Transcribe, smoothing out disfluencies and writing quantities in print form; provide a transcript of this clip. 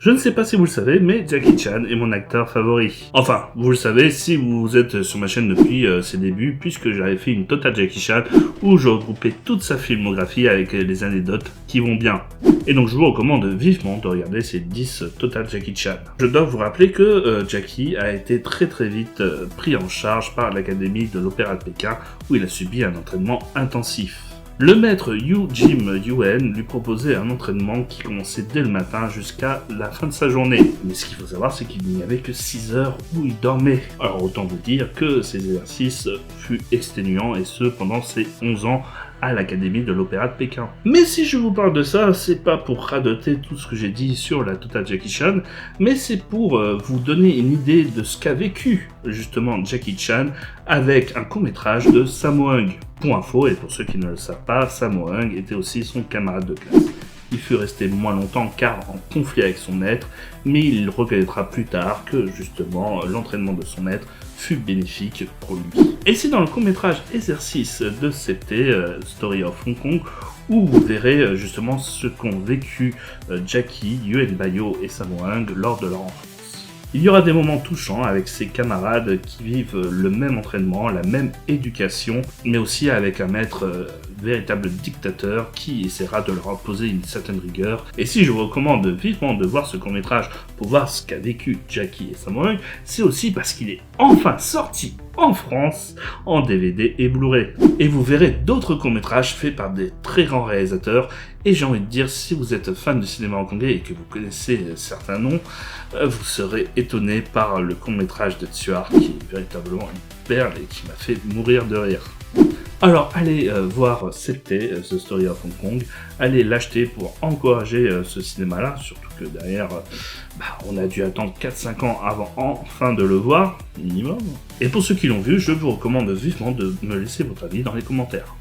Je ne sais pas si vous le savez, mais Jackie Chan est mon acteur favori. Enfin, vous le savez si vous êtes sur ma chaîne depuis ses débuts, puisque j'avais fait une totale Jackie Chan où je regroupais toute sa filmographie avec les anecdotes qui vont bien. Et donc je vous recommande vivement de regarder ces 10 totales Jackie Chan. Je dois vous rappeler que Jackie a été très vite pris en charge par l'Académie de l'Opéra de Pékin où il a subi un entraînement intensif. Le maître Yu Jim Yuen lui proposait un entraînement qui commençait dès le matin jusqu'à la fin de sa journée. Mais ce qu'il faut savoir, c'est qu'il n'y avait que 6 heures où il dormait. Alors autant vous dire que ces exercices furent exténuants et ce pendant ses 11 ans à l'Académie de l'Opéra de Pékin. Mais si je vous parle de ça, c'est pas pour radoter tout ce que j'ai dit sur la totale Jackie Chan, mais c'est pour vous donner une idée de ce qu'a vécu justement Jackie Chan avec un court-métrage de Sammo Hung. Pour info, et pour ceux qui ne le savent pas, Sammo Hung était aussi son camarade de classe. Il fut resté moins longtemps car en conflit avec son maître, mais il reconnaîtra plus tard que justement l'entraînement de son maître fut bénéfique pour lui. Et c'est dans le court-métrage Exercice de CT, Story of Hong Kong, où vous verrez justement ce qu'ont vécu Jackie, Yuen Bayo et Sammo Hung lors de leur enfance. Il y aura des moments touchants avec ses camarades qui vivent le même entraînement, la même éducation, mais aussi avec un maître véritable dictateur qui essaiera de leur imposer une certaine rigueur. Et si je vous recommande vivement de voir ce court-métrage pour voir ce qu'a vécu Jackie et Sammo Hung, c'est aussi parce qu'il est enfin sorti en France en DVD et Blu-ray. Et vous verrez d'autres courts-métrages faits par des très grands réalisateurs. Et j'ai envie de dire, si vous êtes fan du cinéma hongkongais et que vous connaissez certains noms, vous serez étonné par le court-métrage de Tsuar qui est véritablement une perle et qui m'a fait mourir de rire. Alors allez voir CT, The Story of Hong Kong, allez l'acheter pour encourager ce cinéma-là, surtout que derrière, on a dû attendre 4-5 ans avant enfin de le voir, minimum. Et pour ceux qui l'ont vu, je vous recommande vivement de me laisser votre avis dans les commentaires.